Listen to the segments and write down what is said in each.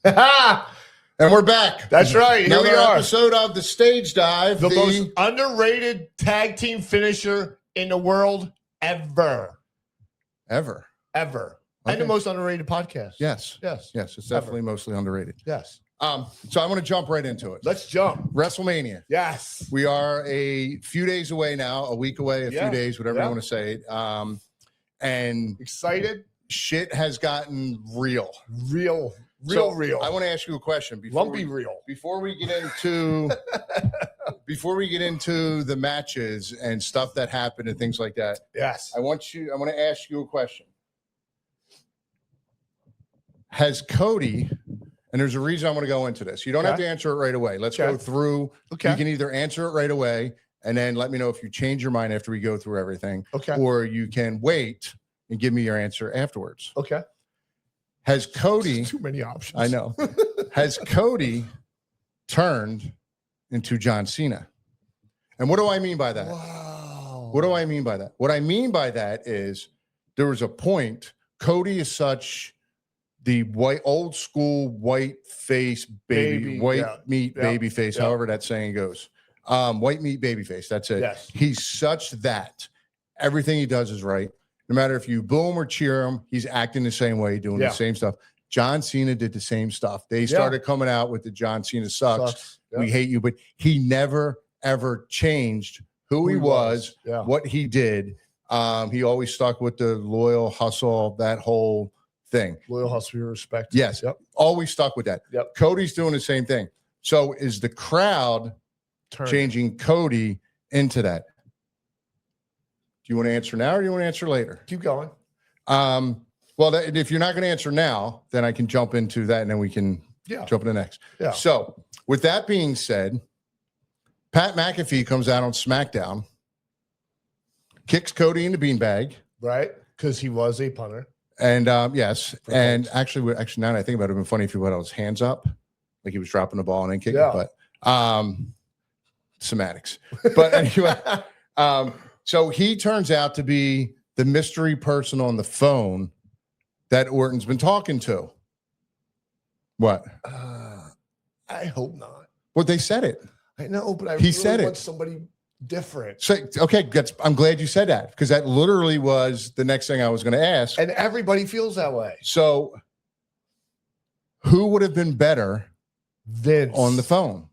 And we're back. That's right. Here we are. Episode of the Stage Dive. The most underrated tag team finisher in the world ever. Ever. Okay. And the most underrated podcast. Yes. It's definitely mostly underrated. Yes. So I want to jump right into it. Let's jump. WrestleMania. Yes. We are a few days away now, a week away, a few days, whatever you want to say. And excited. Shit has gotten real. Real. I want to ask you a question. Before we get into the matches and stuff that happened and things like that. Yes. I want to ask you a question. Has Cody, and there's a reason I want to go into this. You don't have to answer it right away. Let's go through. Okay. You can either answer it right away and then let me know if you change your mind after we go through everything. Okay. Or you can wait and give me your answer afterwards. Okay. Has Cody... Too many options. I know. Has Cody turned into John Cena? And what do I mean by that? Wow. What do I mean by that? What I mean by that is there was a point. Cody is such the old school white face baby meat baby face, however that saying goes. White meat baby face. That's it. Yes. He's such that everything he does is right. No matter if you boo him or cheer him, he's acting the same way, doing the same stuff. John Cena did the same stuff. They started coming out with the John Cena sucks. We hate you, but he never, ever changed who he was, what he did. He always stuck with the loyal hustle, that whole thing. Loyal hustle, respect. Yes. Always stuck with that. Cody's doing the same thing. So is the crowd changing Cody into that? Do you want to answer now or do you want to answer later? Keep going. Well, if you're not going to answer now, then I can jump into that and then we can jump into the next. Yeah. So with that being said, Pat McAfee comes out on SmackDown, kicks Cody in the beanbag. Right. Because he was a punter. And yes. And actually, now that I think about it, it would have been funny if he put his hands up, like he was dropping the ball and then kicking it. But semantics. But anyway, so he turns out to be the mystery person on the phone that Orton's been talking to. What? I hope not. Well, they said it. I know, but I really want somebody different. So, okay, I'm glad you said that because that literally was the next thing I was going to ask. And everybody feels that way. So who would have been better Vince on the phone?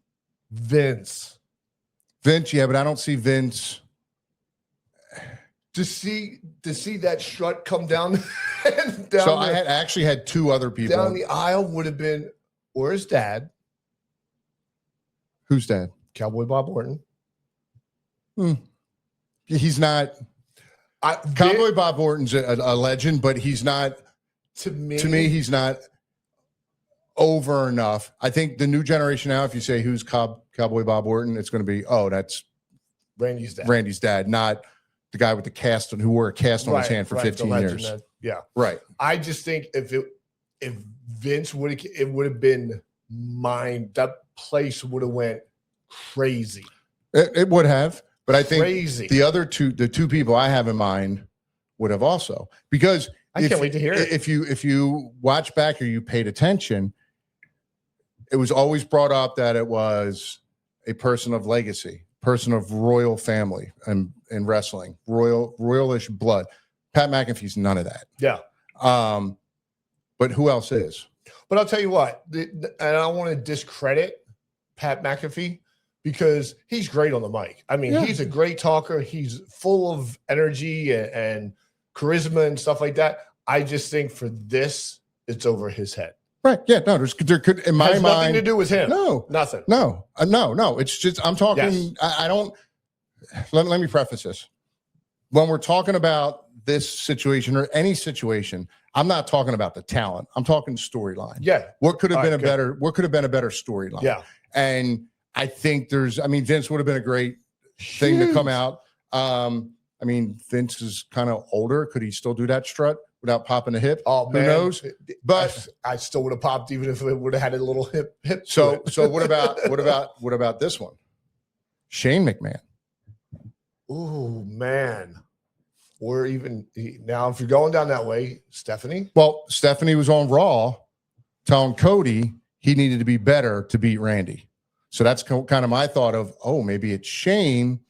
Vince, yeah, but I don't see Vince. To see that strut come down, so I actually had two other people down the aisle would have been, or his dad. Who's dad? Cowboy Bob Orton. He's not. Cowboy Bob Orton's a legend, but he's not. To me, he's not over enough. I think the new generation now, if you say who's Cowboy Bob Orton, it's going to be that's Randy's dad, not the guy with the cast who wore a cast on his hand for 15 years. Right. I just think if Vince would have, it would have been mine. That place would have went crazy. It would have, but I think the two people I have in mind would have also, because I can't wait to hear it. If you watch back or you paid attention, it was always brought up that it was a person of legacy, person of royal family and in wrestling, royalish blood. Pat McAfee's none of that. Yeah. But who else is? But I'll tell you what, and I don't want to discredit Pat McAfee because he's great on the mic. I mean, he's a great talker. He's full of energy and charisma and stuff like that. I just think for this, it's over his head. Right. Yeah. No, there could, in my mind, nothing to do with him. No, nothing. No. It's just, I'm talking, yes. I don't, let me preface this. When we're talking about this situation or any situation, I'm not talking about the talent. I'm talking storyline. Yeah. What could have been a better storyline? Yeah. And I think Vince would have been a great thing to come out. Vince is kind of older. Could he still do that strut without popping a hip? Oh, man. Who knows? But I still would have popped even if it would have had a little hip. So what about this one? Shane McMahon. Oh, man. Or even now, if you're going down that way, Stephanie. Well, Stephanie was on Raw telling Cody he needed to be better to beat Randy. So that's kind of my thought of, oh, maybe it's Shane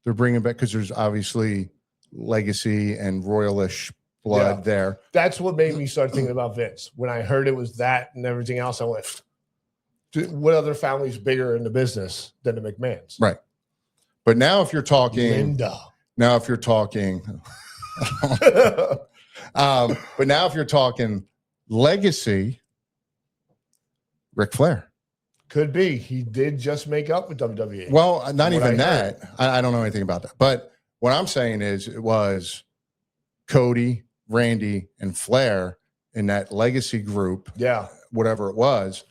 they're bringing back, because there's obviously legacy and royalish blood there. That's what made me start thinking about Vince. When I heard it was that and everything else, I went, what other family's bigger in the business than the McMahons? Right. But now if you're talking Linda. Now if you're talking but now if you're talking legacy, Ric Flair. Could be. He did just make up with WWE. Well, not even that. I don't know anything about that. But what I'm saying is it was Cody, Randy, and Flair in that legacy group. Yeah. Whatever it was.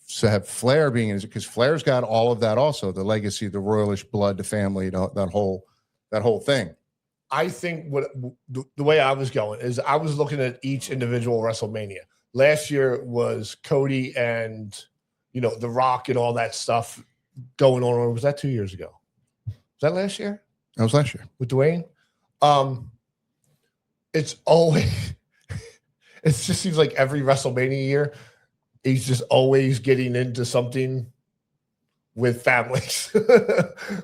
So have Flair being in it, because Flair's got all of that also, the legacy, the royalish blood, the family, that whole thing. I think the way I was going is I was looking at each individual WrestleMania. Last year was Cody and The Rock and all that stuff going on. Or was that 2 years ago? Was that last year? That was last year. With Dwayne? It's always, it just seems like every WrestleMania year, he's just always getting into something with families,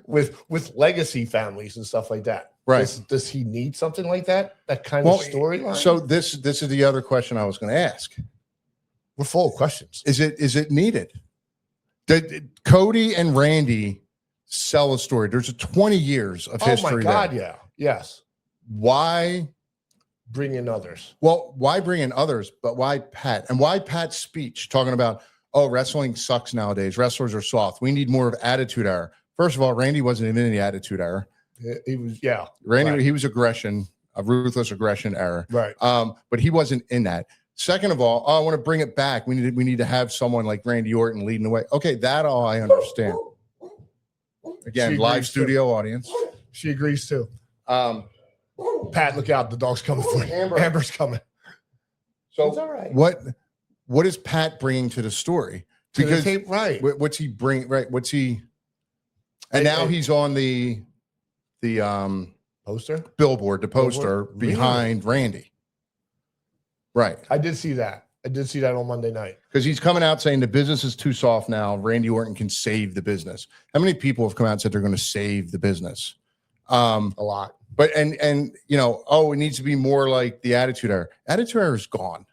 with legacy families and stuff like that. Right. Does he need something like that? That kind of storyline? So this is the other question I was going to ask. We're full of questions. Is it needed? Did Cody and Randy sell a story? There's 20 years of history. Oh my God, there. yeah. Yes. Why bring in others? Well, why bring in others, but why Pat? And why Pat's speech talking about, oh, wrestling sucks nowadays. Wrestlers are soft. We need more of attitude era. First of all, Randy wasn't even in the attitude era. He was, Randy, right. He was aggression, a ruthless aggression era. Right. But he wasn't in that. Second of all, I want to bring it back. We need to have someone like Randy Orton leading the way. Okay, that all I understand. Again, live studio audience. She agrees too. Pat, look out! The dog's coming for you. Amber's coming. So it's all right. What is Pat bringing to the story? Because right. What's he bring? Right. What's he? And now he's on the poster, billboard, the poster behind Randy. Right. I did see that. On Monday night. Because he's coming out saying the business is too soft now. Randy Orton can save the business. How many people have come out and said they're going to save the business? A lot. But and it needs to be more like the Attitude Era. Attitude Era is gone.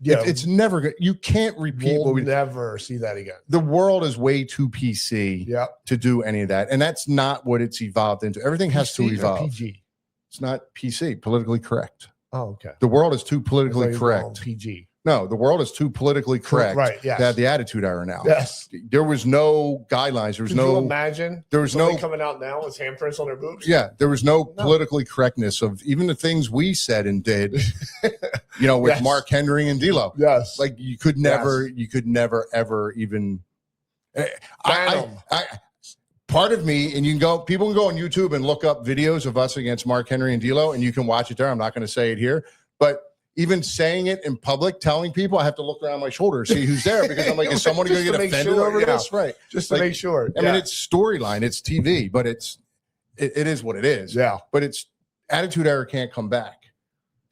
Yeah, it's never good. You can't repeat. We'll never see that again. The world is way too PC to do any of that, and that's not what it's evolved into. Everything has to evolve. PG. It's not PC, politically correct. Oh, okay. The world is too politically correct. PG. No, the world is too politically correct. Right. Yes. To have the Attitude Era now. Yes. There was no guidelines. There was Could you imagine? There was no coming out now with handprints on their boobs. Yeah, there was no politically correctness of even the things we said and did. With Mark Henry and D'Lo. Yes. Like you could never ever even. Part of me, and people can go on YouTube and look up videos of us against Mark Henry and D'Lo, and you can watch it there. I'm not going to say it here, but even saying it in public, telling people, I have to look around my shoulder, see who's there, because I'm like, is someone going to get offended over this? Right. Just to make sure. I mean, it's storyline, it's TV, but it is what it is. Yeah. But it's Attitude Era can't come back.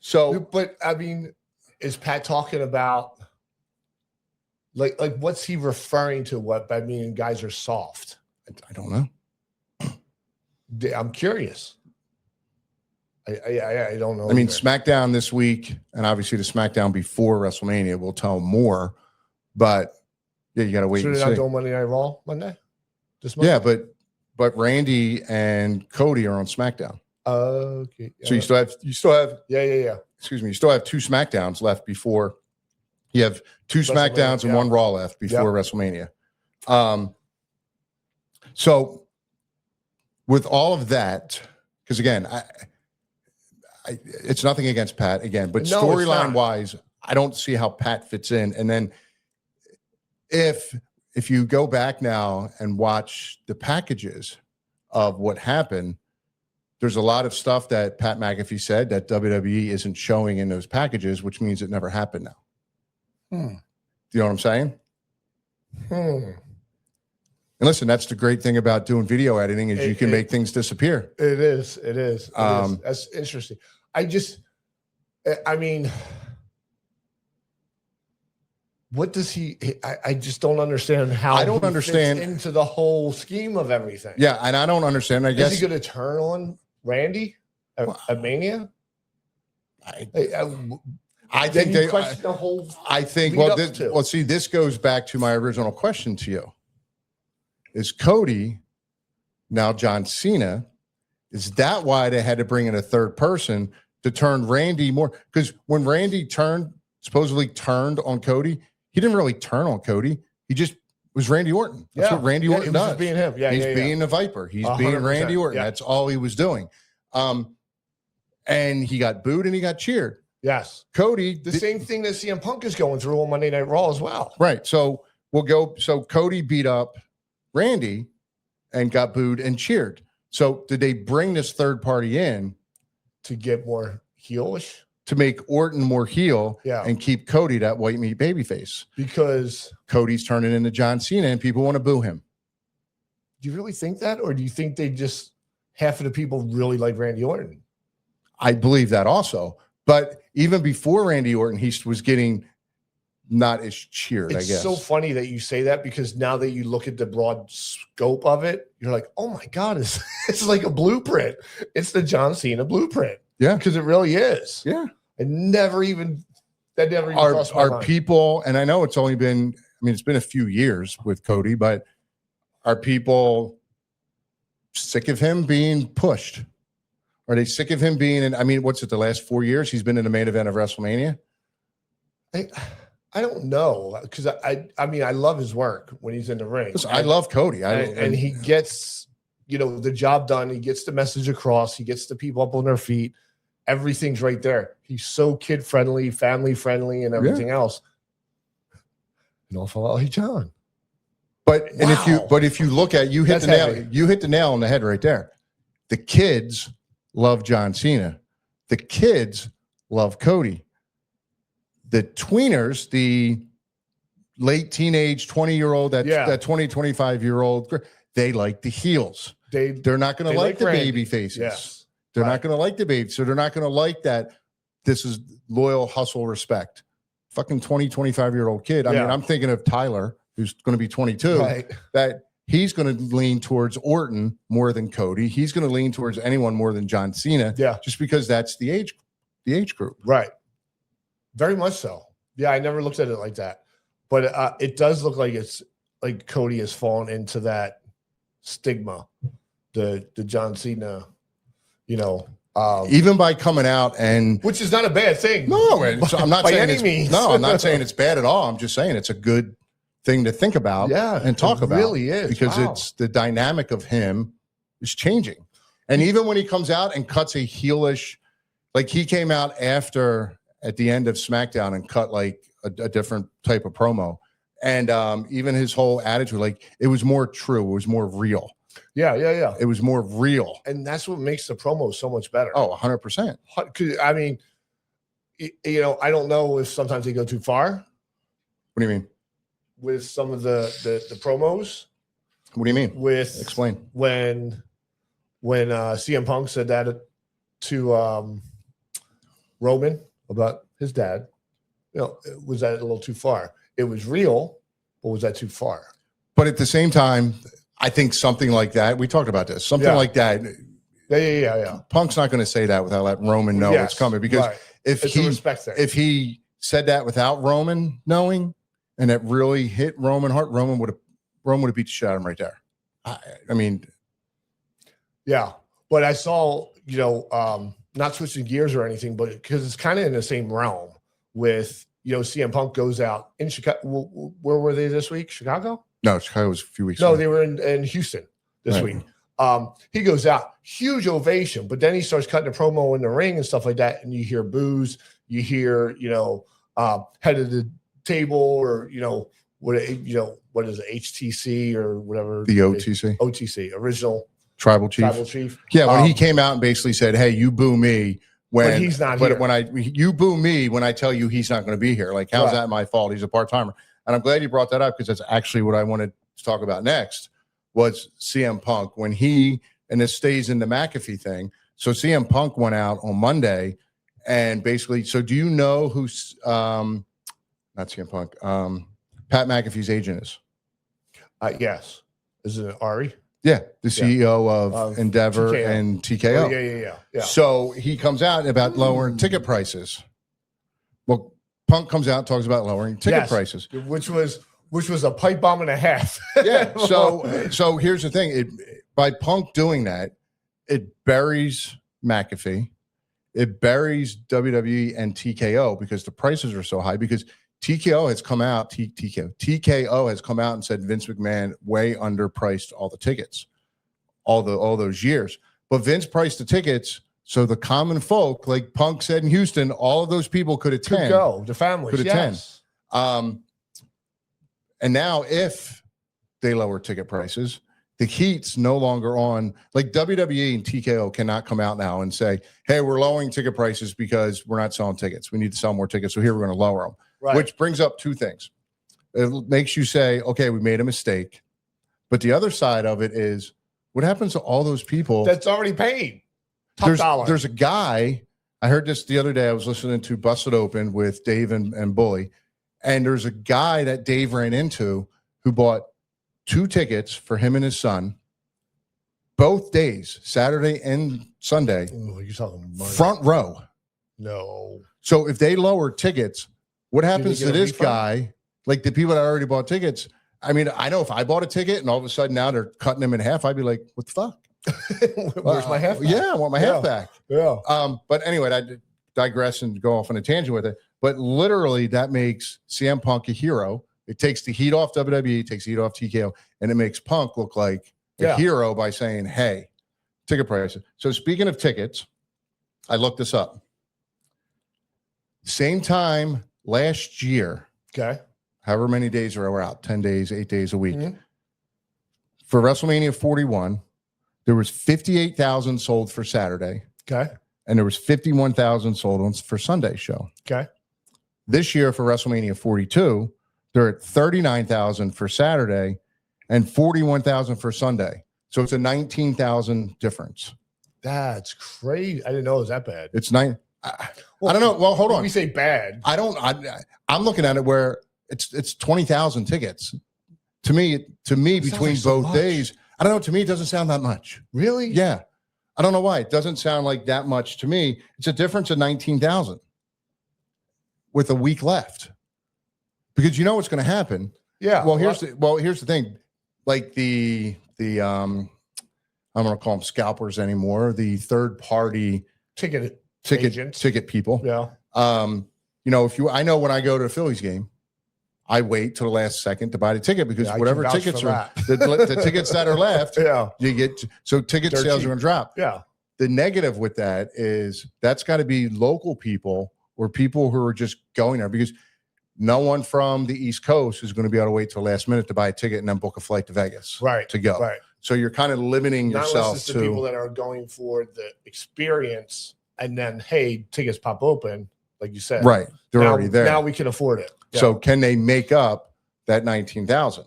So, but I mean, is Pat talking about like what's he referring to? What by meaning guys are soft? I don't know. I'm curious. I don't know. I mean, SmackDown this week, and obviously the SmackDown before WrestleMania will tell more. But yeah, you got to wait. So they're not doing Monday Night Raw Monday? This Monday? Yeah, but Randy and Cody are on SmackDown. Okay. So you still have. Yeah. Excuse me. You still have 2 SmackDowns left before. You have 2 SmackDowns and 1 Raw left before WrestleMania. So with all of that, because again, it's nothing against Pat again, but storyline wise, I don't see how Pat fits in. And then if you go back now and watch the packages of what happened, there's a lot of stuff that Pat McAfee said that WWE isn't showing in those packages, which means it never happened now. Do you know what I'm saying? And listen, that's the great thing about doing video editing is you can make things disappear. It is. That's interesting. I mean, what does he? I just don't understand how. I don't understand into the whole scheme of everything. Yeah, and I don't understand. I guess is he going to turn on Randy at Mania? I think they question the whole. I think see, this goes back to my original question to you. Is Cody now John Cena? Is that why they had to bring in a third person to turn Randy more? Because when Randy supposedly turned on Cody, he didn't really turn on Cody. He just was Randy Orton. That's what Randy Orton does. Being him. Yeah, he's being the Viper. He's being Randy Orton. That's all he was doing. And he got booed and he got cheered. Yes. Cody, the same thing that CM Punk is going through on Monday Night Raw as well. Right. So Cody beat up Randy and got booed and cheered. So did they bring this third party in to get more heelish? To make Orton more heel and keep Cody that white meat babyface? Because Cody's turning into John Cena and people want to boo him. Do you really think that? Or do you think half of the people really like Randy Orton? I believe that also. But even before Randy Orton, he was getting not as cheered, I guess. It's so funny that you say that, because now that you look at the broad scope of it, you're like, oh my God, it's like a blueprint. It's the John Cena blueprint. Yeah. Because it really is. Yeah. That never even crossed my mind. People, and I know it's only been, it's been a few years with Cody, but are people sick of him being pushed? Are they sick of him being in, what's it, the last 4 years he's been in the main event of WrestleMania? I don't know, because I love his work when he's in the ring. Listen, I love Cody. And he gets, the job done. He gets the message across. He gets the people up on their feet. Everything's right there. He's so kid friendly, family friendly, and everything else. And all fall out, hey John. But if you look at, you hit the nail on the head right there. The kids love John Cena. The kids love Cody. The tweeners, the late teenage 20-year-old, that 20, 25-year-old, they like the heels. They're not going to like the baby faces. Yes. They're not going to like the baby. So they're not going to like that. This is loyal, hustle, respect. Fucking 20, 25-year-old kid. I'm thinking of Tyler, who's going to be 22, that he's going to lean towards Orton more than Cody. He's going to lean towards anyone more than John Cena. Yeah. Just because that's the age group. Right. Very much so. Yeah, I never looked at it like that. But it does look like it's like Cody has fallen into that stigma, the John Cena, even by coming out, and which is not a bad thing. No, I'm not saying I'm not saying it's bad at all. I'm just saying it's a good thing to think about and talk about. It really is. Because it's the dynamic of him is changing. And even when he comes out and cuts a heelish, like he came out at the end of SmackDown and cut like a different type of promo. And even his whole attitude, like it was more true. It was more real. Yeah. It was more real. And that's what makes the promo so much better. Oh, 100%. I don't know if sometimes they go too far. What do you mean? With some of the promos. What do you mean? Explain. When CM Punk said that to Roman about his dad, was that a little too far? It was real, but was that too far? But at the same time, I think something like that, we talked about this, something like that. Yeah. Punk's not going to say that without letting Roman know it's coming, because if he said that without Roman knowing, and it really hit Roman hard, Roman would have beat the shit out of him right there. Yeah. But I saw, not switching gears or anything, but because it's kind of in the same realm with, CM Punk goes out in Chicago. Where were they this week? Chicago? No, Chicago was a few weeks ago. No, they were in Houston this week. He goes out, huge ovation, but then he starts cutting a promo in the ring and stuff like that. And you hear boos, you hear, head of the table, or, what is it, HTC or whatever. The OTC. OTC, original Tribal Chief. Yeah, when he came out and basically said, hey, you boo me when he's not here. When you boo me when I tell you he's not going to be here. Like, how's that my fault? He's a part-timer. And I'm glad you brought that up, because that's actually what I wanted to talk about next, was CM Punk. When and this stays in the McAfee thing. So CM Punk went out on Monday and basically, so do you know who's, not not CM Punk. Pat McAfee's agent is. Yes. Is it Ari? Yeah, the CEO of Endeavor TKO. And TKO. Oh, yeah. So he comes out about lowering ticket prices. Well, Punk comes out and talks about lowering ticket prices, which was a pipe bomb and a half. Yeah. So here's the thing: by Punk doing that, it buries McAfee, it buries WWE and TKO because the prices are so high. Because TKO has come out, TKO has come out and said Vince McMahon way underpriced all the tickets, all those years. But Vince priced the tickets so the common folk, like Punk said in Houston, all of those people could attend. Could go, the families could attend. And now if they lower ticket prices, the heat's no longer on. Like WWE and TKO cannot come out now and say, hey, we're lowering ticket prices because we're not selling tickets. We need to sell more tickets. So here we're going to lower them. Right. Which brings up two things. It makes you say, okay, we made a mistake. But the other side of it is, what happens to all those people that's already paid? Top dollar. There's a guy, I heard this the other day. I was listening to Busted Open with Dave and Bully. And there's a guy that Dave ran into who bought 2 tickets for him and his son, both days, Saturday and Sunday. Ooh, you're talking money. Front row. No. So if they lower tickets, what happens to this guy? Like the people that already bought tickets. I mean, I know if I bought a ticket and all of a sudden now they're cutting them in half, I'd be like, what the fuck? Where's my half back? Yeah, I want my half back. Yeah. But anyway, I digress and go off on a tangent with it. But literally, that makes CM Punk a hero. It takes the heat off WWE, takes the heat off TKO, and it makes Punk look like a hero by saying, hey, ticket prices. So speaking of tickets, I looked this up. Same time last year, however many days are out, 10 days, 8 days a week. Mm-hmm. For WrestleMania 41, there was 58,000 sold for Saturday. Okay. And there was 51,000 sold for Sunday show. Okay. This year for WrestleMania 42, they're at 39,000 for Saturday and 41,000 for Sunday. So it's a 19,000 difference. That's crazy. I didn't know it was that bad. It's I don't know. Well, hold on. We say bad. I'm looking at it where it's 20,000 tickets. To me, between both days, I don't know. To me, it doesn't sound that much. Really? Yeah. I don't know why. It doesn't sound like that much to me. It's a difference of 19,000 with a week left. Because you know what's going to happen. Yeah. Well, here's the thing. Like the I'm going to call them scalpers anymore. The third party ticket people. Yeah. You know, I know when I go to a Phillies game, I wait till the last second to buy the ticket because whatever tickets are the tickets that are left, you get. So ticket sales are going to drop. Yeah. The negative with that is that's got to be local people or people who are just going there because no one from the East Coast is going to be able to wait till the last minute to buy a ticket and then book a flight to Vegas. Right. To go. Right. So you're kind of limiting yourself to people that are going for the experience and then, hey, tickets pop open, like you said. Right. They're already there. Now we can afford it. Yeah. So can they make up that 19,000?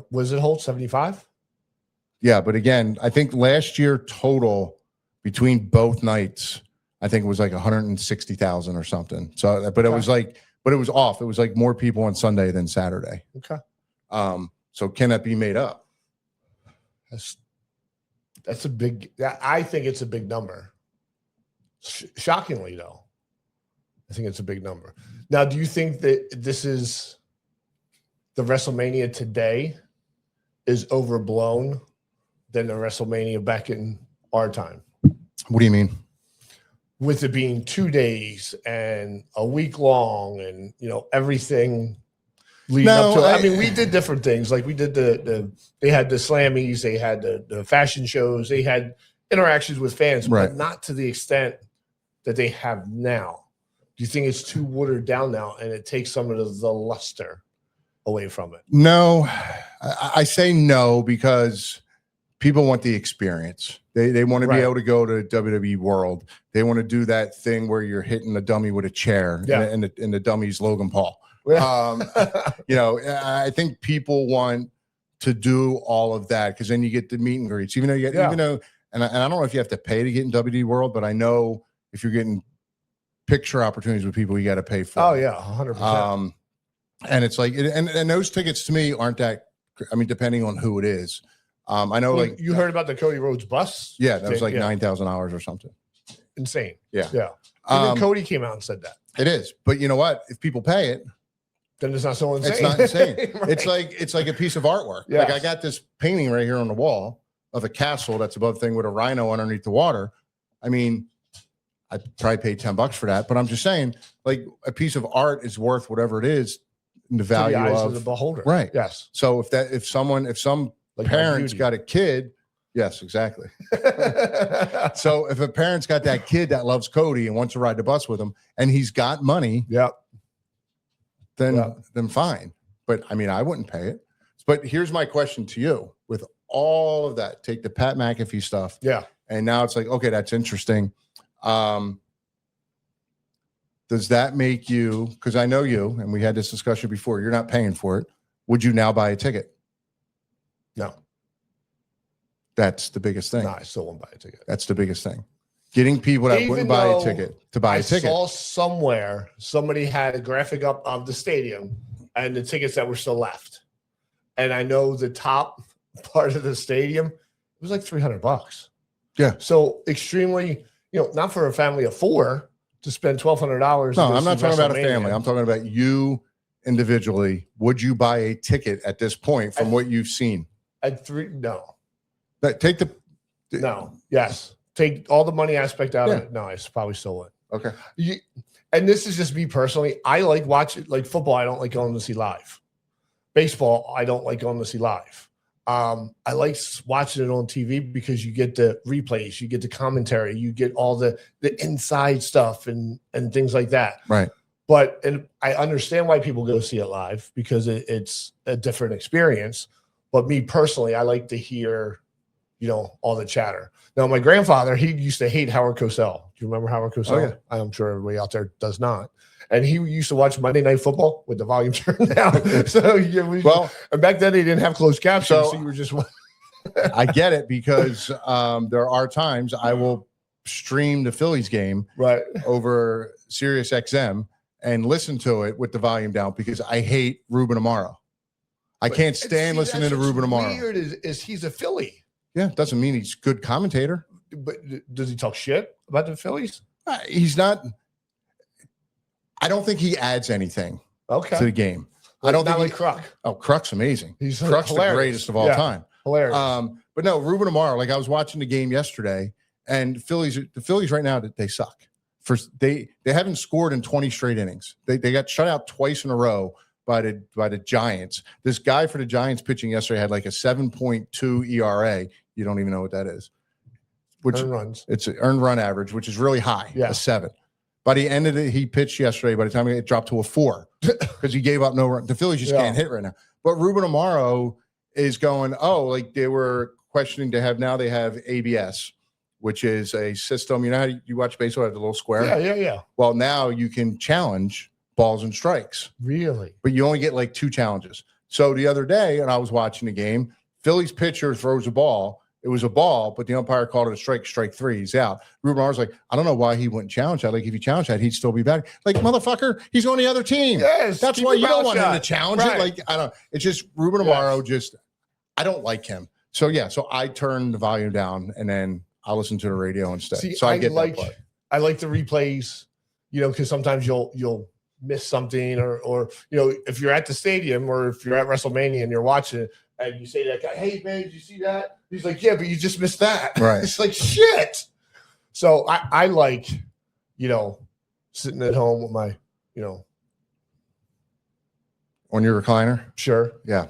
Was it hold 75? Yeah, but again, I think last year total between both nights, I think it was like 160,000 or something. So, but it was off. It was like more people on Sunday than Saturday. Okay. So can that be made up? That's a big. I think it's a big number. Shockingly, though, I think it's a big number. Now, do you think that this is the WrestleMania today is overblown than the WrestleMania back in our time? What do you mean? With it being 2 days and a week long and, everything leading up to it. I mean, we did different things. Like we did they had the Slammies, they had the fashion shows, they had interactions with fans, but not to the extent that they have now. Do you think it's too watered down now and it takes some of the luster away from it? No, I say no because people want the experience. They want to be able to go to WWE World. They want to do that thing where you're hitting a dummy with a chair and the dummy's Logan Paul. I think people want to do all of that because then you get the meet and greets. Even though, and I don't know if you have to pay to get in WWE World, but I know if you're getting picture opportunities with people you got to pay for. Oh yeah, 100%. And it's like, and those tickets to me aren't that. I mean, depending on who it is. I know, like you heard about the Cody Rhodes bus. Yeah, that was like $9,000 or something. Insane. Yeah. Even Cody came out and said that. It is, but you know what? If people pay it, then it's not so insane. It's not insane. Right. It's like a piece of artwork. Yes. Like I got this painting right here on the wall of a castle that's above thing with a rhino underneath the water. I mean, I'd probably pay $10 for that, but I'm just saying, like, a piece of art is worth whatever it is in the value of the beholder. Right. Yes. So if some like parents got a kid, yes, exactly. So if a parent's got that kid that loves Cody and wants to ride the bus with him, and he's got money, then fine. But I mean, I wouldn't pay it. But here's my question to you: with all of that, take the Pat McAfee stuff, and now it's like, okay, that's interesting. Does that make you? Because I know you, and we had this discussion before. You're not paying for it. Would you now buy a ticket? No. That's the biggest thing. No, I still won't buy a ticket. That's the biggest thing. Getting people that wouldn't buy a ticket to buy a ticket. I saw somewhere somebody had a graphic up of the stadium and the tickets that were still left. And I know the top part of the stadium, it was like $300. Yeah. So extremely, not for a family of four to spend $1,200. No, I'm not talking about a family. I'm talking about you individually. Would you buy a ticket at this point from what you've seen? No. Take the yes. Take all the money aspect out of it. No, I probably still would. Okay. And this is just me personally. I like watching, like football. I don't like going to see live. Baseball, I don't like going to see live. I like watching it on TV because you get the replays, you get the commentary, you get all the inside stuff and things like that. Right. But and I understand why people go see it live because it's a different experience. But me personally, I like to hear, all the chatter. Now, my grandfather, he used to hate Howard Cosell. Do you remember Howard Cosell? Oh, yeah. I'm sure everybody out there does not. And he used to watch Monday Night Football with the volume turned down. So, and back then they didn't have closed captions. So you were just. I get it because there are times I will stream the Phillies game over Sirius XM and listen to it with the volume down because I hate Ruben Amaro. I can't stand listening to Ruben Amaro. Weird is he's a Philly. Yeah, doesn't mean he's a good commentator. But does he talk shit about the Phillies? He's not. I don't think he adds anything to the game. I don't think like Kruk. Oh, Kruk's amazing. He's Kruk's hilarious. the greatest of all time. Hilarious. But no, Ruben Amaro. Like I was watching the game yesterday, and the Phillies right now they suck. They haven't scored in 20 straight innings. They got shut out twice in a row by the Giants. This guy for the Giants pitching yesterday had like a 7.2 ERA. You don't even know what that is. Earned runs. It's an earned run average, which is really high. Yeah. A 7. By the end of it, he pitched yesterday. By the time it dropped to a 4 because he gave up no run. The Phillies just can't hit right now. But Ruben Amaro is going, like they were questioning they have ABS, which is a system. You know how you watch baseball, have the little square? Yeah. Well, now you can challenge balls and strikes. Really? But you only get like 2 challenges. So the other day, and I was watching the game, Phillies pitcher throws a ball. It was a ball, but the umpire called it a strike. Strike 3. He's out. Ruben Amar's like, I don't know why he wouldn't challenge that. Like, if he challenged that, he'd still be back. Like, motherfucker, he's on the other team. Yes. That's why you don't want him to challenge it. Like, I don't. It's just Ruben Amaro. I don't like him. So yeah. So I turn the volume down, and then I'll listen to the radio instead. See, so I get that part. I like the replays, because sometimes you'll miss something, or if you're at the stadium or if you're at WrestleMania and you're watching it. And you say to that guy, hey, man, did you see that? He's like, yeah, but you just missed that. Right. It's like, shit. So I like, sitting at home with my, on your recliner? Sure. Yeah.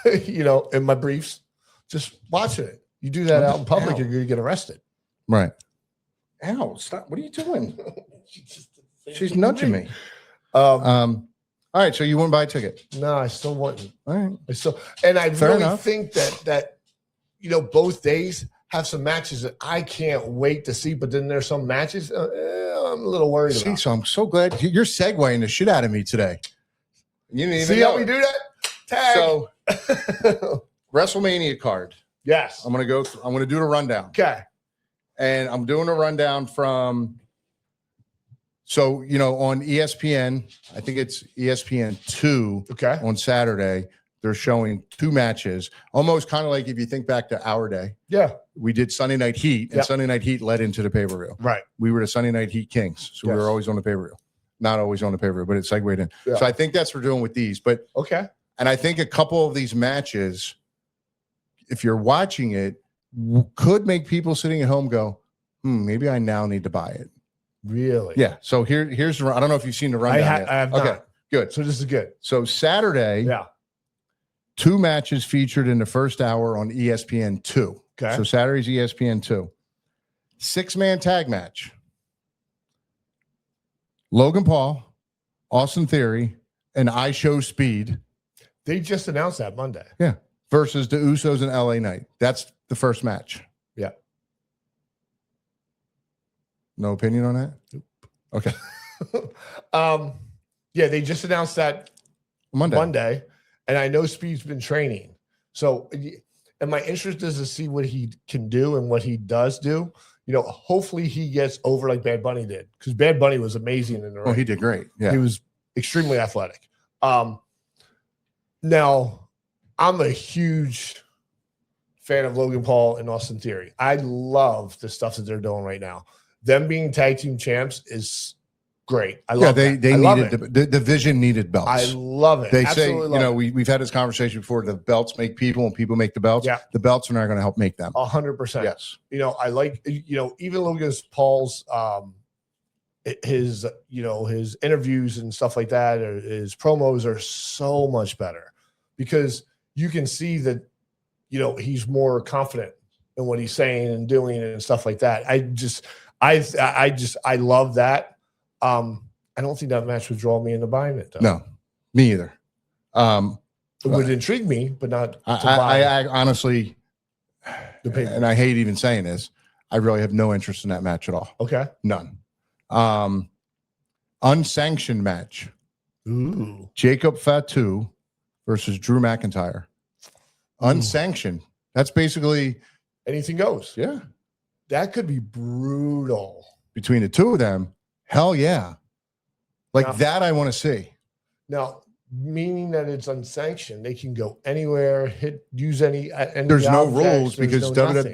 In my briefs, just watching it. You do that out in public, you're going to get arrested. Right. Ow, stop. What are you doing? She's nudging me. All right, so you wouldn't buy a ticket? No, I still wouldn't. All right. I really think that both days have some matches that I can't wait to see, but then there's some matches I'm a little worried about. So I'm so glad you're segueing the shit out of me today. You didn't even see how we do that? Tag. So WrestleMania card. Yes. I'm gonna do the rundown. Okay. And I'm doing a rundown from So, on ESPN, I think it's ESPN 2 on Saturday, they're showing 2 matches, almost kind of like if you think back to our day. Yeah. We did Sunday Night Heat, and Sunday Night Heat led into the pay-per-view. Right. We were the Sunday Night Heat Kings, so we were always on the pay-per-view. Not always on the pay-per-view, but it segued in. Yeah. So I think that's what we're doing with these. But and I think a couple of these matches, if you're watching it, could make people sitting at home go, maybe I now need to buy it. Really? Yeah. So here's the. I don't know if you've seen the rundown yet. I have not. Good. So this is good. So Saturday, 2 matches featured in the first hour on ESPN 2. Okay. So Saturday's ESPN 2. 6-man tag match. Logan Paul, Austin Theory, and I Show Speed. They just announced that Monday. Yeah. Versus the Usos and LA Knight. That's the first match. Yeah. No opinion on that? Nope. Okay. Yeah, they just announced that Monday, and I know Speed's been training. So, and my interest is to see what he can do and what he does do. Hopefully he gets over like Bad Bunny did, because Bad Bunny was amazing in the ring. Oh, he did great. Yeah, he was extremely athletic. Now, I'm a huge fan of Logan Paul and Austin Theory. I love the stuff that they're doing right now. Them being tag team champs is great. I love they needed the division needed belts. I love it. They absolutely say, we've had this conversation before. The belts make people, and people make the belts. Yeah, the belts are not going to help make them. 100%. Yes. I like even Logan Paul's his interviews and stuff like that, or his promos are so much better because you can see that he's more confident in what he's saying and doing and stuff like that. I love that. I don't think that match would draw me into buying it, though. No, me either. It would intrigue me, but not. I honestly, and I hate even saying this, I really have no interest in that match at all. Okay, none. Unsanctioned match. Ooh, Jacob Fatu versus Drew McIntyre. Unsanctioned. That's basically anything goes. Yeah, that could be brutal between the two of them. Hell yeah. That I want to see. Now, meaning that it's unsanctioned, they can go anywhere, use any there's no rules because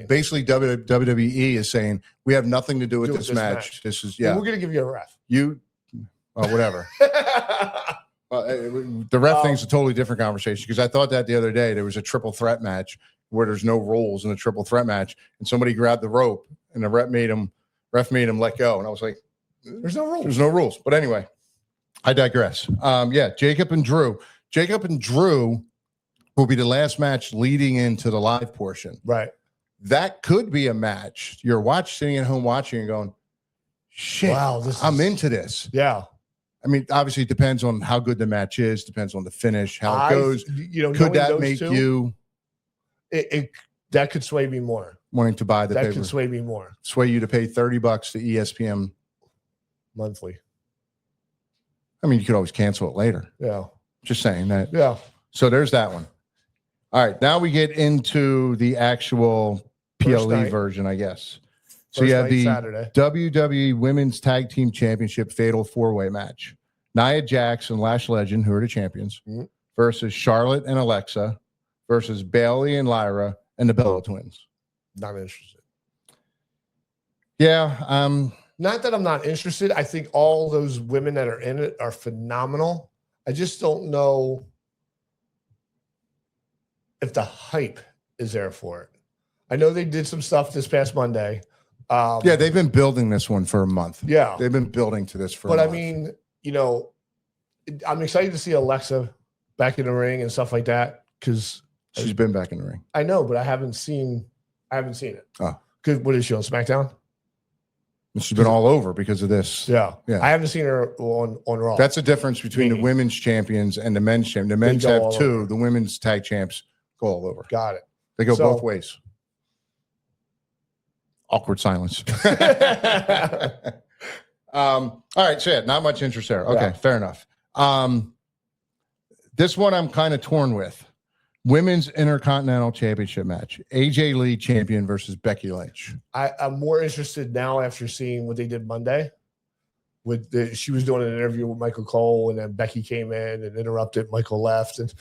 basically WWE is saying we have nothing to do with this match. This is we're going to give you a ref. Whatever. The ref thing's a totally different conversation because I thought that the other day there was a triple threat match where there's no rules in a triple threat match and somebody grabbed the rope and the ref made him let go, and I was like, there's no rules. There's no rules. But anyway, I digress. Jacob and Drew. Jacob and Drew will be the last match leading into the live portion. Right. That could be a match. You're sitting at home watching and going, shit, wow, I'm into this. Yeah. I mean, obviously it depends on how good the match is, depends on the finish, how it goes. Could that make you that could sway me more. Wanting to buy the paper. That could sway me more. Sway you to pay $30 to ESPN monthly. I mean, you could always cancel it later. Yeah. Just saying that. Yeah. So there's that one. All right. Now we get into the actual PLE version, I guess. So you have the Saturday. WWE Women's Tag Team Championship Fatal 4-Way match. Nia Jax and Lash Legend, who are the champions, versus Charlotte and Alexa versus Bayley and Lyra and the Bella Twins. Not interested. Yeah. Not that I'm not interested. I think all those women that are in it are phenomenal. I just don't know if the hype is there for it. I know they did some stuff this past Monday. They've been building this one for a month. Yeah. They've been building to this for a month. But I mean, I'm excited to see Alexa back in the ring and stuff like that because she's been back in the ring. I know, but I haven't seen it. Oh. Because what is she on SmackDown? She's been all over because of this. Yeah. I haven't seen her on Raw. That's the difference between the women's champions and the men's champions. The men's have 2. Over. The women's tag champs go all over. Got it. They go both ways. Awkward silence. All right. So not much interest there. Okay. Fair enough. This one I'm kind of torn with. Women's Intercontinental Championship match. AJ Lee champion versus Becky Lynch. I'm more interested now after seeing what they did Monday. she was doing an interview with Michael Cole, and then Becky came in and interrupted. Michael left, and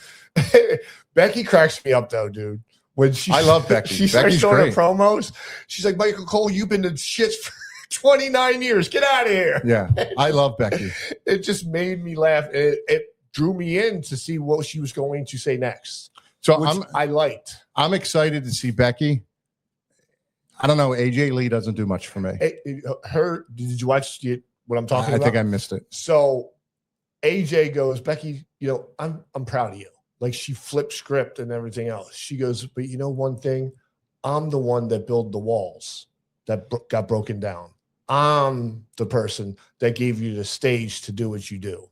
Becky cracks me up though, dude. When I love Becky. She starts doing her promos. She's like, Michael Cole, you've been in shits for 29 years. Get out of here. Yeah, I love Becky. It just made me laugh. It drew me in to see what she was going to say next. So I liked. I'm excited to see Becky. I don't know. AJ Lee doesn't do much for me. Did you watch what I'm talking about? I think I missed it. So AJ goes, Becky, I'm proud of you. Like, she flipped script and everything else. She goes, but you know one thing? I'm the one that built the walls that got broken down. I'm the person that gave you the stage to do what you do.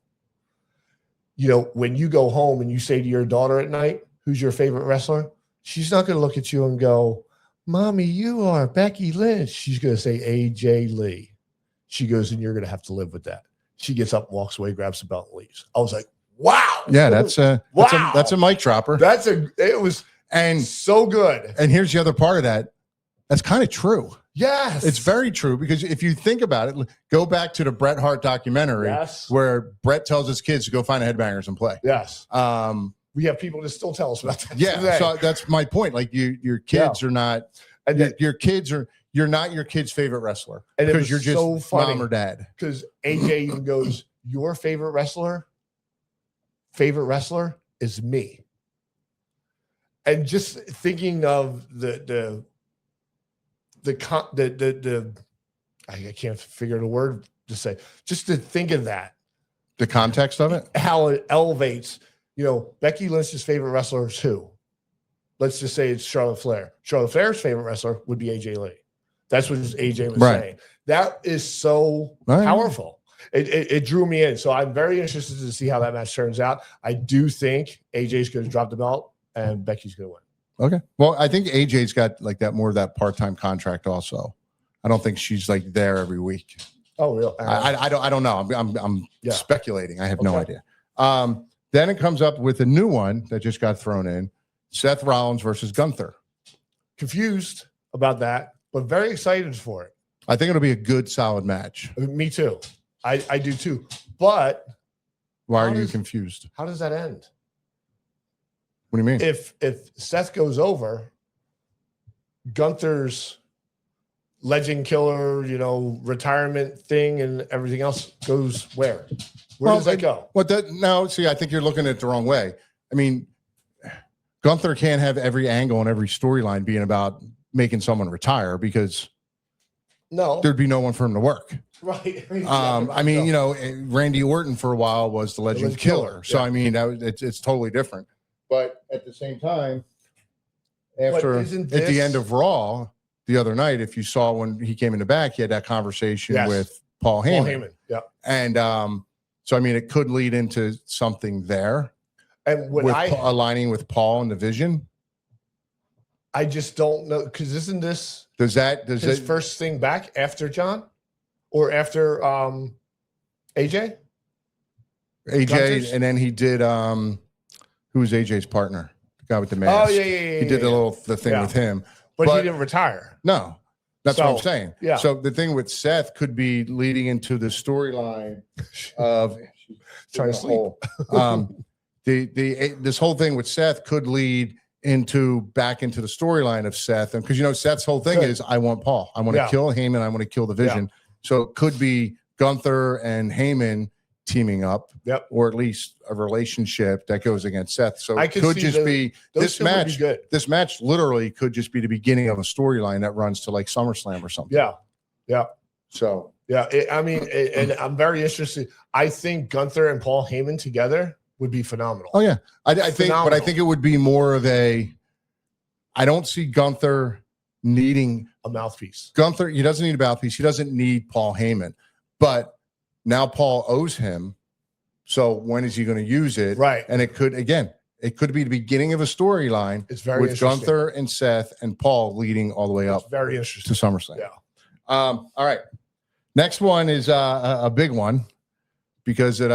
When you go home and you say to your daughter at night, who's your favorite wrestler? She's not going to look at you and go, Mommy, you are Becky Lynch. She's going to say AJ Lee. She goes, and you're going to have to live with that. She gets up, walks away, grabs the belt, and leaves. I was like, wow. Yeah, that's a mic dropper. It was so good. And here's the other part of that. That's kind of true. Yes. It's very true, because if you think about it, go back to the Bret Hart documentary where Bret tells his kids to go find a headbangers and play. Yes. We have people that still tell us about that. Yeah. Today. So that's my point. Like, your kids are not, you're not your kid's favorite wrestler, because you're just so funny, mom or dad. Because AJ even goes, your favorite wrestler is me. And just thinking of the I can't figure the word to say. Just to think of that, the context of it, how it elevates. Becky Lynch's favorite wrestler is who? Let's just say it's Charlotte Flair. Charlotte Flair's favorite wrestler would be AJ Lee. That's what AJ was saying. That is so powerful. It drew me in. So I'm very interested to see how that match turns out. I do think AJ's going to drop the belt and Becky's going to win. Okay. Well, I think AJ's got like that more of that part-time contract also. I don't think she's like there every week. Oh, really? I don't know. I'm speculating. I have no idea. Then it comes up with a new one that just got thrown in: Seth Rollins versus Gunther. Confused about that, but very excited for it. I think it'll be a good, solid match. Me too. I do too. But why are you confused? How does that end? What do you mean? If Seth goes over, Gunther's legend killer, retirement thing and everything else goes where? Where does that go? See, I think you're looking at it the wrong way. I mean, Gunther can't have every angle and every storyline being about making someone retire, because there'd be no one for him to work. Right. I mean, Randy Orton for a while was the legend killer. So, I mean, it's totally different. But at the same time, at the end of Raw the other night, if you saw when he came in the back, he had that conversation with Paul Heyman. Yeah. And so, I mean, it could lead into something there. And aligning with Paul and the vision. I just don't know, because isn't this his first thing back after John or after AJ? AJ, and then he did who was AJ's partner? The guy with the mask. Oh, yeah. He did the thing with him. But he didn't retire. No. That's what I'm saying. Yeah. So the thing with Seth could be leading into the storyline of trying to sleep. This whole thing with Seth could lead back into the storyline of Seth. And because Seth's whole thing is, I want Paul. I want to kill Heyman. I want to kill the Vision. Yeah. So it could be Gunther and Heyman teaming up, or at least a relationship that goes against Seth. So it could just be this match. This match literally could just be the beginning of a storyline that runs to like SummerSlam or something. Yeah. So and I'm very interested. I think Gunther and Paul Heyman together would be phenomenal. Oh yeah, I think it would be more of a. I don't see Gunther needing a mouthpiece. Gunther, he doesn't need a mouthpiece. He doesn't need Paul Heyman, but now Paul owes him. So when is he going to use it? Right. And it could be the beginning of a storyline. It's very with Gunther and Seth and Paul leading all the way up. Very interesting to SummerSlam. Yeah. All right. Next one is a big one, because it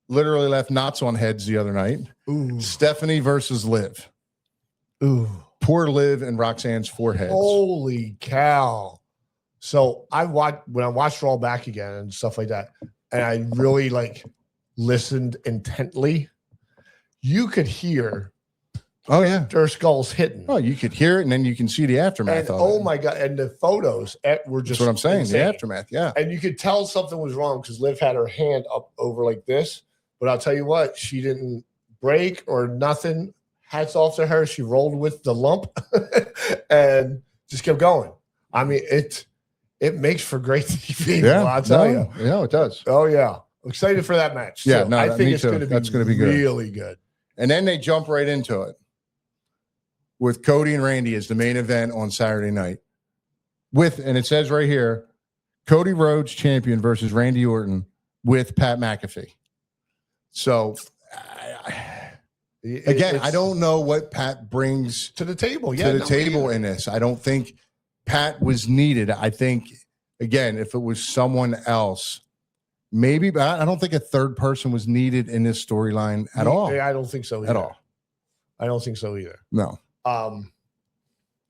literally left knots on heads the other night. Ooh. Stephanie versus Liv. Ooh. Poor Liv and Roxanne's foreheads. Holy cow. So when I watched Raw back again and stuff like that, and I really like listened intently, you could hear their skulls hitting. Oh, you could hear it, and then you can see the aftermath and of it. my God, and the photos were just That's what I'm saying, insane. the aftermath, yeah. And you could tell something was wrong because Liv had her hand up over like this, but I'll tell you what, she didn't break or nothing. Hats off to her. She rolled with the lump and just kept going. I mean, it makes for great TV. Yeah, I'll tell you. Yeah, it does. Oh yeah, I'm excited for that match. Yeah, I think it's going to be that's going to be good. Really good. And then they jump right into it with Cody and Randy as the main event on Saturday night. And it says right here, Cody Rhodes champion versus Randy Orton with Pat McAfee. So again, I don't know what Pat brings to the table. In this. I don't think Pat was needed. I think, again, if it was someone else, maybe, but I don't think a third person was needed in this storyline at all. I don't think so either. At all. I don't think so either. No.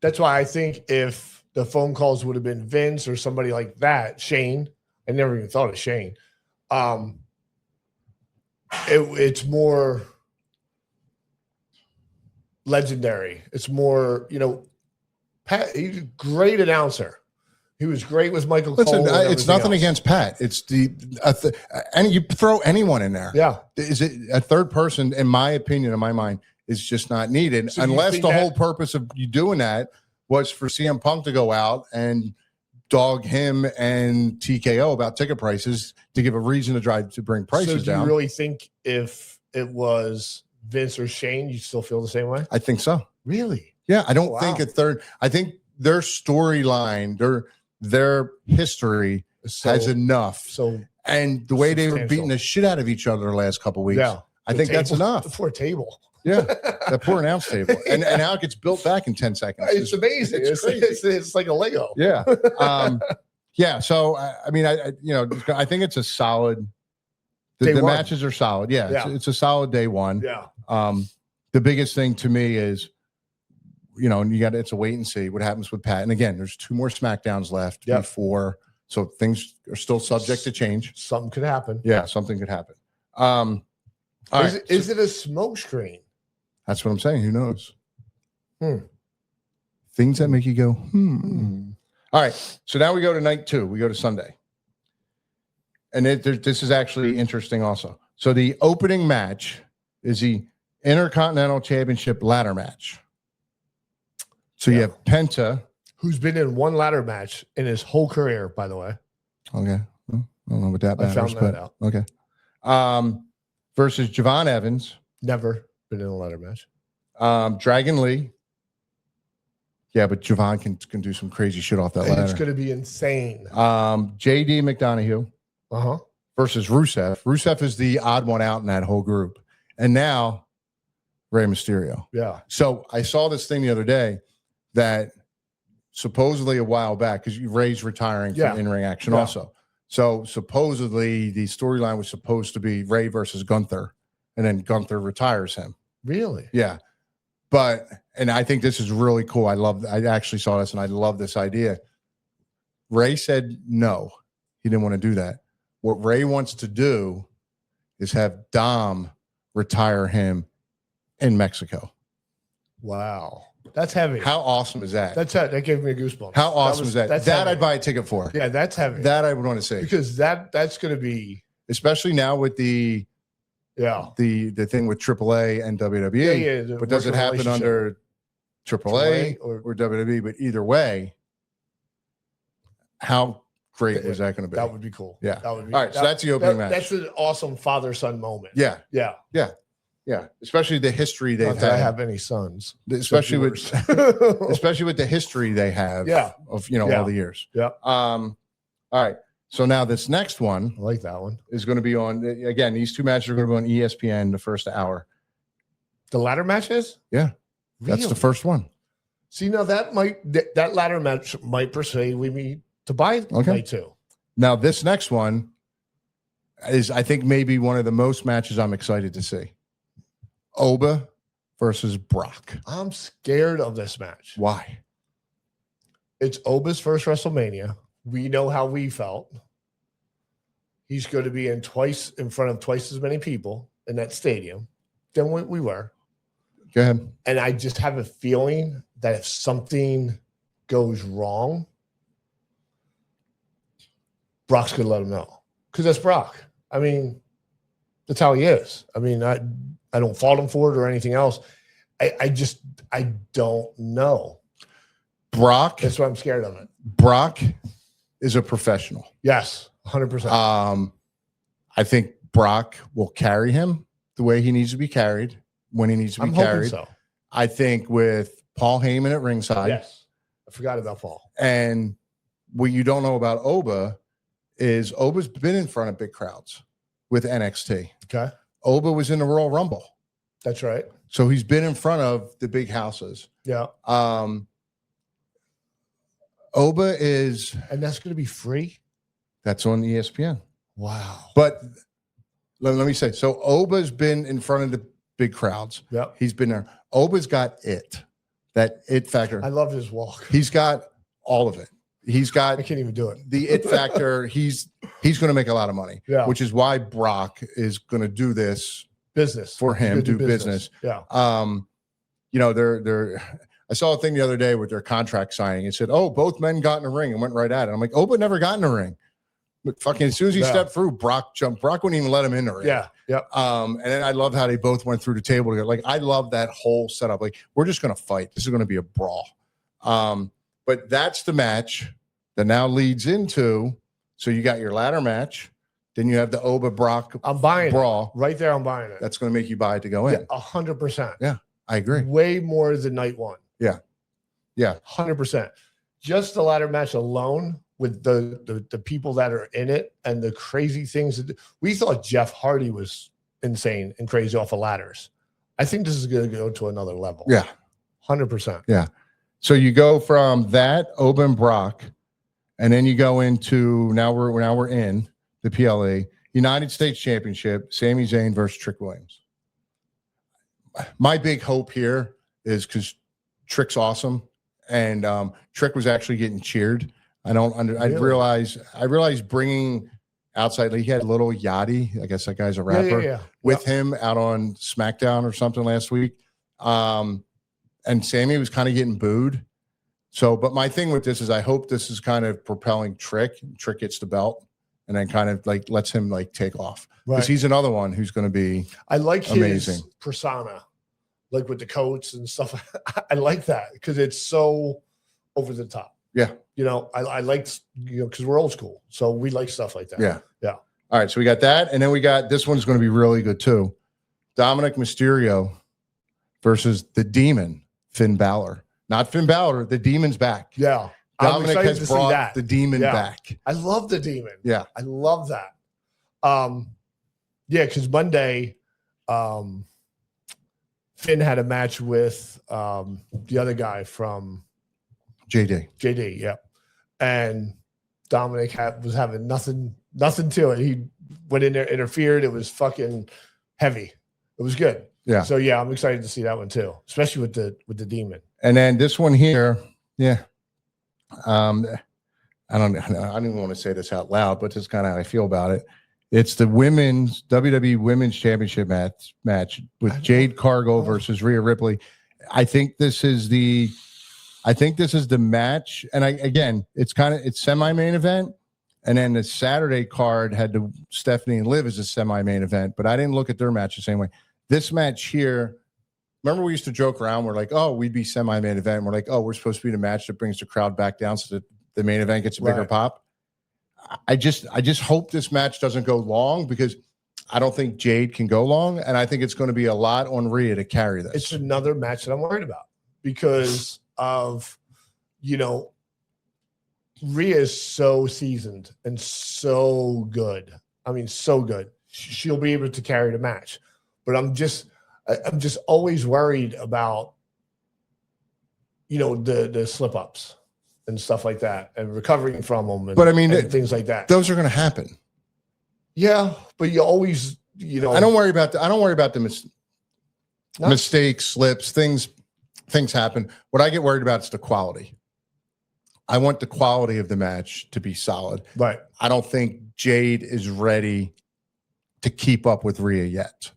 That's why I think if the phone calls would have been Vince or somebody like that, Shane, I never even thought of Shane. It's more legendary. It's more, Pat, he's a great announcer. He was great with Michael Cole. It's nothing against Pat. It's and you throw anyone in there. Yeah. Is it a third person, in my opinion, in my mind, is just not needed So unless the whole purpose of you doing that was for CM Punk to go out and dog him and TKO about ticket prices to give a reason to bring prices down. Do you really think if it was Vince or Shane, you still feel the same way? I think so. Really? Yeah. I don't think a third. I think their storyline, their history has enough. And the way they were beating the shit out of each other the last couple of weeks, I think that's enough. The poor table. Yeah, that poor announce table. And how it gets built back in 10 seconds. It's amazing. It's like a Lego. Yeah. Yeah. So, I mean, I think it's a solid. The matches are solid. Yeah. It's a solid day one. Yeah. The biggest thing to me is, it's a wait and see what happens with Pat. And again, there's 2 more SmackDowns left before. So things are still subject to change. Something could happen. Yeah. Something could happen. Is it a smoke screen? That's what I'm saying. Who knows? Things that make you go, All right. So now we go to night 2. We go to Sunday. And this is actually interesting also. So the opening match is the Intercontinental Championship ladder match. So you have Penta. Who's been in one ladder match in his whole career, by the way. Okay. Well, I don't know what that matters. I found that out. Okay. Versus Javon Evans. Never been in a ladder match. Dragon Lee. Yeah, but Javon can do some crazy shit off that ladder. It's going to be insane. JD McDonough versus Rusev. Rusev is the odd one out in that whole group. And now Rey Mysterio. Yeah. So I saw this thing the other day that supposedly a while back, because Rey's retiring from in-ring action also. So supposedly the storyline was supposed to be Rey versus Gunther, and then Gunther retires him. Really? Yeah. And I think this is really cool. I actually saw this and I love this idea. Rey said no, he didn't want to do that. What Rey wants to do is have Dom retire him in Mexico. Wow. That's heavy. How awesome is that? That gave me goosebumps. How awesome is that? That I'd buy a ticket for. Yeah, that's heavy. That I would want to see. Because that's going to be, especially now with the thing with AAA and WWE. Yeah, but does it happen under AAA or WWE? But either way, how great was that going to be? That would be cool. Yeah. That would be, all right. So that's the opening match. That's an awesome father-son moment. Yeah. Yeah. Yeah. Yeah. Especially the history they've had. Not that I have any sons. Especially with the history they have of all the years. Yeah. All right. So now this next one, I like that one, is going to be on, again, these 2 matches are going to be on ESPN the first hour. The ladder matches? Yeah. Really? That's the first one. See, now that ladder match might persuade me to buy night 2. Now this next one is, I think, maybe one of the most matches I'm excited to see. Oba versus Brock. I'm scared of this match. Why? It's Oba's first WrestleMania. We know how we felt. He's going to be in front of twice as many people in that stadium than we were. Go ahead. And I just have a feeling that if something goes wrong, Brock's going to let him know. Because that's Brock. I mean, that's how he is. I mean, I don't fault him for it or anything else. I don't know. Brock. That's why I'm scared of it. Brock is a professional. Yes, 100%. I think Brock will carry him the way he needs to be carried when he needs to be carried. So. I think with Paul Heyman at ringside. Yes. I forgot about Paul. And what you don't know about Oba is Oba's been in front of big crowds with NXT. Okay. Oba was in the Royal Rumble. That's right. So he's been in front of the big houses. Yeah. Oba is. And that's going to be free? That's on ESPN. Wow. But let me say, so Oba's been in front of the big crowds. Yeah. He's been there. Oba's got that it factor. I love his walk. He's got all of it. He's got. I can't even do it. The it factor. He's going to make a lot of money. Yeah. Which is why Brock is going to do this business for him. Do business. Yeah. You know, they're. I saw a thing the other day with their contract signing. It said, "Oh, both men got in the ring and went right at it." I'm like, "Oba never got in the ring." But fucking as soon as he stepped through, Brock jumped. Brock wouldn't even let him in the ring. Yeah. Yep. And then I love how they both went through the table together. Like, I love that whole setup. Like, we're just going to fight. This is going to be a brawl. But that's the match that now leads into. So you got your ladder match. Then you have the Oba Brock. I'm buying brawl it. Right there. I'm buying it. That's going to make you buy it to go in. 100%. Yeah, I agree. Way more than night one. Yeah. Yeah. 100%. Just the ladder match alone with the people that are in it and the crazy things. We thought Jeff Hardy was insane and crazy off of ladders. I think this is going to go to another level. Yeah. 100%. Yeah. So you go from that, Oba and Brock, and then you go into now we're in the PLE United States Championship, Sami Zayn versus Trick Williams. My big hope here is because Trick's awesome, and Trick was actually getting cheered. I realized bringing outside, like he had Little Yachty, I guess that guy's a rapper, with him out on SmackDown or something last week. And Sammy was kind of getting booed. So, but my thing with this is I hope this is kind of propelling Trick. Trick gets the belt and then kind of like lets him like take off. Because he's another one who's going to be I like amazing. His persona, like with the coats and stuff. I like that because it's so over the top. Yeah. You know, I like, because we're old school. So we like stuff like that. Yeah. Yeah. All right. So we got that. And then we got this one's going to be really good too. Dominic Mysterio versus the Demon, Finn Balor. Not Finn Balor. The Demon's back. Yeah. Dominic has brought the Demon back. I love the Demon. Yeah. I love that. Yeah. Because Monday, Finn had a match with the other guy from JD, yeah. And Dominic was having nothing to it. He went in there, interfered. It was fucking heavy. It was good. Yeah. So yeah, I'm excited to see that one too, especially with the Demon. And then this one here, yeah. I don't even want to say this out loud, but this is kind of how I feel about it. It's the women's WWE Women's Championship match with Jade Cargill versus Rhea Ripley. I think this is the match. And it's semi-main event. And then the Saturday card had Stephanie and Liv as a semi-main event, but I didn't look at their match the same way. This match here, remember we used to joke around. We're like, oh, we'd be semi-main event. We're like, oh, we're supposed to be the match that brings the crowd back down so that the main event gets a bigger pop. I just hope this match doesn't go long because I don't think Jade can go long. And I think it's going to be a lot on Rhea to carry this. It's another match that I'm worried about because of, Rhea is so seasoned and so good. I mean, so good. She'll be able to carry the match. But I'm just always worried about, the slip-ups and stuff like that and recovering from them. And things like that. Those are going to happen. Yeah, but you always, I don't worry about the mistakes, slips, things happen. What I get worried about is the quality. I want the quality of the match to be solid. Right. I don't think Jade is ready to keep up with Rhea yet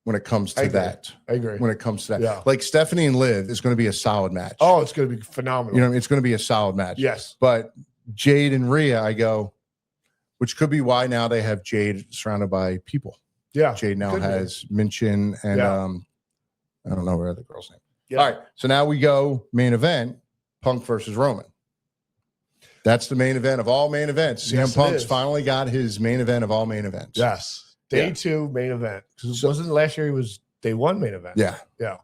when it comes to that. I agree. When it comes to that. Yeah. Like Stephanie and Liv is going to be a solid match. Oh, it's going to be phenomenal. You know, it's going to be a solid match. Yes. But Jade and Rhea, I go, which could be why now they have Jade surrounded by people. Yeah. Jade now has Minchin and I don't know where the girl's name. Yeah. All right. So now we go main event, Punk versus Roman. That's the main event of all main events. CM Punk's finally got his main event of all main events. Yes. Day 2 main event. Because wasn't last year, he was day 1 main event. Yeah. Yeah.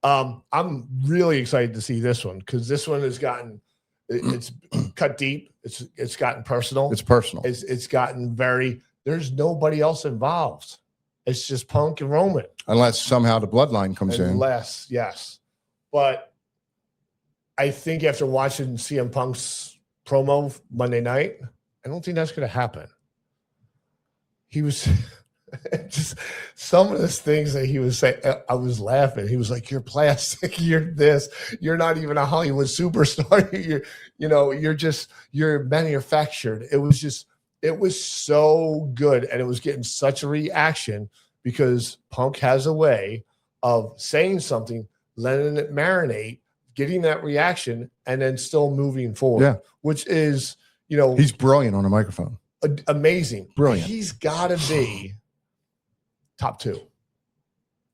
I'm really excited to see this one because this one has gotten it's cut deep. It's gotten personal. It's personal. It's gotten very, there's nobody else involved. It's just Punk and Roman. Unless somehow the bloodline comes in. Unless, yes. But I think after watching CM Punk's promo Monday night, I don't think that's going to happen. He was just some of the things that he was saying. I was laughing. He was like, "You're plastic. You're this. You're not even a Hollywood superstar. You're manufactured." It was so good, and it was getting such a reaction because Punk has a way of saying something, letting it marinate, getting that reaction, and then still moving forward. Yeah. Which is, he's brilliant on a microphone. Amazing. Brilliant. He's got to be top 2.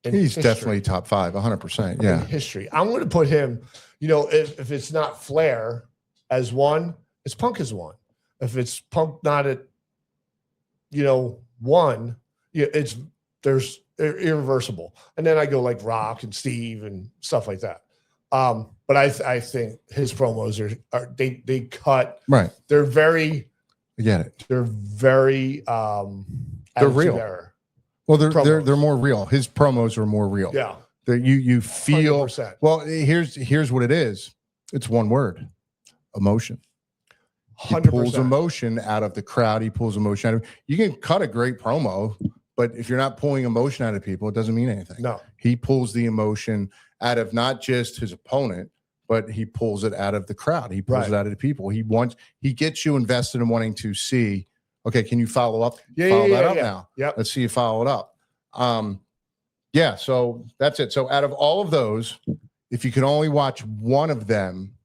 He's definitely top 5, 100%. Yeah. In history. I'm going to put him, if it's not Flair as 1, it's Punk as 1. If it's Punk not at, 1, there's irreversible. And then I go like Rock and Steve and stuff like that. But I think his promos are they cut. Right. They're very, I get it. They're very they're real. Error. Well, they're more real. His promos are more real. Yeah. You feel 100%. Well, here's what it is. It's one word. Emotion. 100%. He pulls emotion out of the crowd. He pulls emotion out of you can cut a great promo, but if you're not pulling emotion out of people, it doesn't mean anything. No. He pulls the emotion out of not just his opponent, but he pulls it out of the crowd. He pulls it out of the people. He gets you invested in wanting to see, okay, can you follow up? Follow that up now. Yeah. Let's see you follow it up. So that's it. So out of all of those, if you could only watch one of them,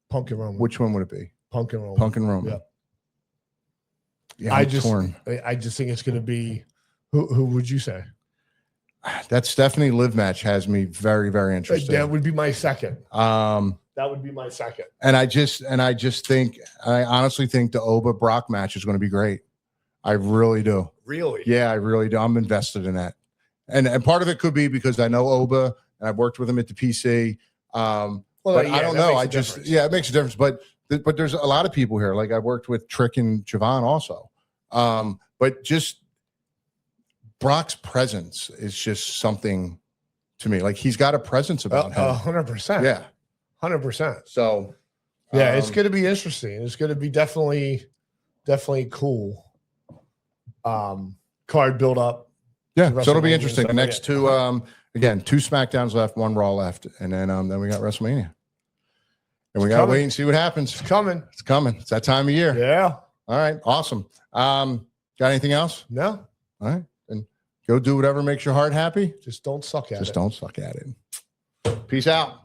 Punk and Roman. which one would it be? Punk and Roman. Punk and Roman. Yeah. Yeah, I just think it's going to be, who would you say? That Stephanie Liv match has me very, very interested. That would be my second. That would be my second. And I honestly think the Oba Brock match is going to be great. I really do. Really? Yeah, I really do. I'm invested in that. And part of it could be because I know Oba and I've worked with him at the PC. But I don't know. It makes a difference. But there's a lot of people here. Like I worked with Trick and Javon also. But just Brock's presence is just something to me. Like he's got a presence about him. 100%. Yeah. 100%. So yeah, it's going to be interesting. It's going to be definitely cool. Card build up. Yeah, so it'll be interesting. The next two, again, 2 SmackDowns left, 1 Raw left, and then we got WrestleMania. And we got to wait and see what happens. It's coming. It's coming. It's that time of year. Yeah. All right. Awesome. Got anything else? No. All right. Then go do whatever makes your heart happy. Just don't suck at it. Just don't suck at it. Peace out.